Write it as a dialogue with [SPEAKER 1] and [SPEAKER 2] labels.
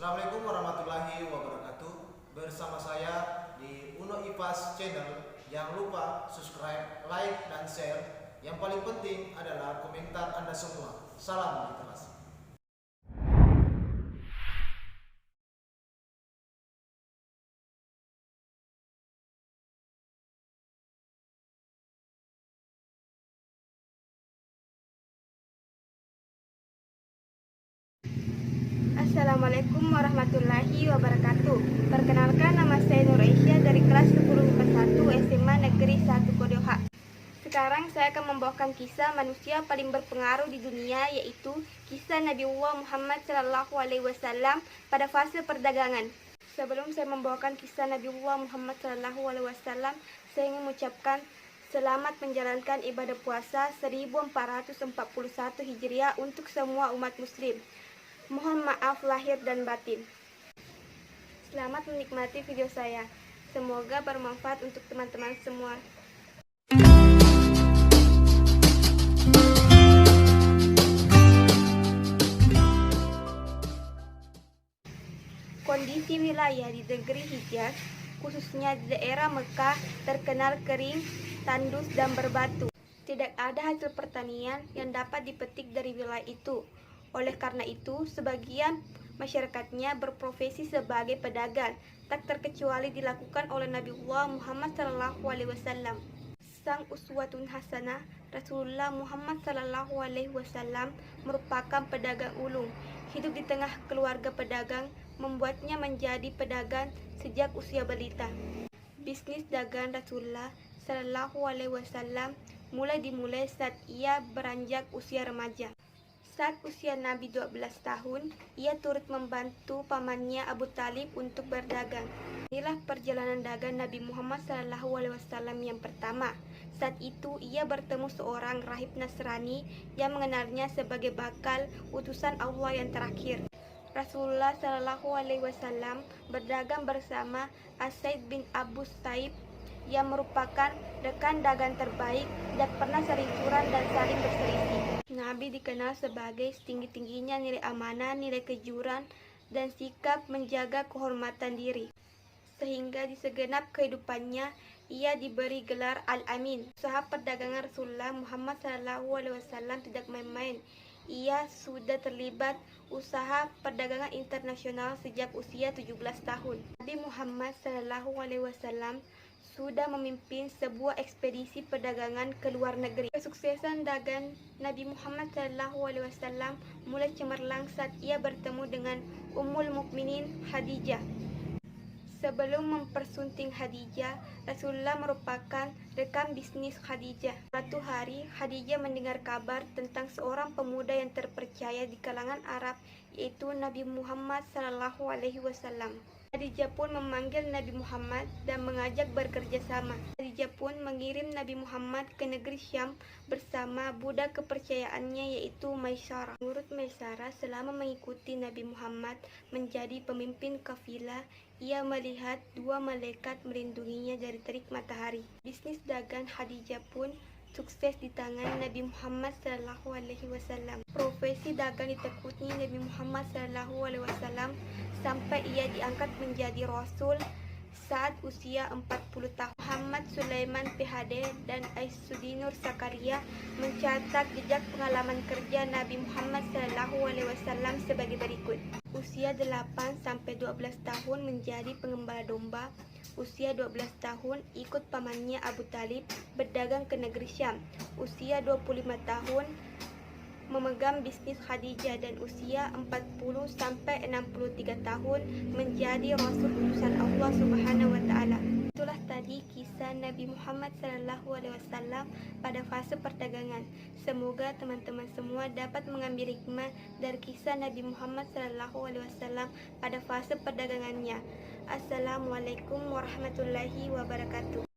[SPEAKER 1] Assalamualaikum warahmatullahi wabarakatuh. Bersama saya di Uno Ipas Channel. Jangan lupa subscribe, like, dan share. Yang paling penting adalah komentar Anda semua. Salam literasi.
[SPEAKER 2] Assalamualaikum warahmatullahi wabarakatuh. Perkenalkan, nama saya Nur Aisyah dari kelas 10 IPA 1 SMA Negeri 1 Kodeoha. Sekarang saya akan membawakan kisah manusia paling berpengaruh di dunia, yaitu kisah Nabiullah Muhammad SAW pada fase perdagangan. Sebelum saya membawakan kisah Nabiullah Muhammad SAW, saya ingin mengucapkan selamat menjalankan ibadah puasa 1441 Hijriah untuk semua umat muslim. Mohon maaf lahir dan batin. Selamat menikmati video saya. Semoga bermanfaat untuk teman-teman semua. Kondisi wilayah di negeri Hijaz, khususnya di daerah Mekah, terkenal kering, tandus, dan berbatu. Tidak ada hasil pertanian yang dapat dipetik dari wilayah itu. Oleh karena itu, sebagian masyarakatnya berprofesi sebagai pedagang, tak terkecuali dilakukan oleh Nabiullah Muhammad SAW. Sang uswatun hasanah, Rasulullah Muhammad SAW merupakan pedagang ulung. Hidup di tengah keluarga pedagang membuatnya menjadi pedagang sejak usia balita. Bisnis dagang Rasulullah SAW mulai dimulai saat ia beranjak usia remaja. Saat usia Nabi 12 tahun, ia turut membantu pamannya Abu Talib untuk berdagang. Inilah perjalanan dagang Nabi Muhammad SAW yang pertama. Saat itu, ia bertemu seorang rahib Nasrani yang mengenalnya sebagai bakal utusan Allah yang terakhir. Rasulullah SAW berdagang bersama As-Said bin Abu Saib yang merupakan rekan dagang terbaik dan pernah sering curang dan saling berselisih. Nabi dikenal sebagai setinggi-tingginya nilai amanah, nilai kejujuran, dan sikap menjaga kehormatan diri. Sehingga di segenap kehidupannya, ia diberi gelar Al-Amin. Usaha perdagangan Rasulullah Muhammad SAW tidak main-main. Ia sudah terlibat usaha perdagangan internasional sejak usia 17 tahun. Nabi Muhammad SAW sudah memimpin sebuah ekspedisi perdagangan ke luar negeri. Kesuksesan dagang Nabi Muhammad SAW mulai cemerlang saat ia bertemu dengan Ummul Mukminin Khadijah. Sebelum mempersunting Khadijah, Rasulullah merupakan rekan bisnis Khadijah. Suatu hari, Khadijah mendengar kabar tentang seorang pemuda yang terpercaya di kalangan Arab, yaitu Nabi Muhammad SAW. Khadijah pun memanggil Nabi Muhammad dan mengajak bekerja sama. Khadijah pun mengirim Nabi Muhammad ke negeri Syam bersama budak kepercayaannya, yaitu Maisarah. Menurut Maisarah, selama mengikuti Nabi Muhammad menjadi pemimpin kafilah, ia melihat dua malaikat melindunginya dari terik matahari. Bisnis dagang Khadijah pun sukses di tangan Nabi Muhammad SAW. Profesi dagang ditekuni Nabi Muhammad SAW sampai ia diangkat menjadi Rasul saat usia 40 tahun. Muhammad Sulaiman PhD dan Aisudinur Sakaria mencatat jejak pengalaman kerja Nabi Muhammad SAW sebagai berikut. Usia 8-12 tahun menjadi pengembala domba. Usia 12 tahun ikut pamannya Abu Talib berdagang ke negeri Syam. Usia 25 tahun memegang bisnis Khadijah, dan usia 40-63 tahun menjadi Rasul utusan Allah Subhanahu wa Ta'ala. Itulah tadi kisah Nabi Muhammad SAW pada fase perdagangan. Semoga teman-teman semua dapat mengambil hikmah dari kisah Nabi Muhammad SAW pada fase perdagangannya. Assalamualaikum warahmatullahi wabarakatuh.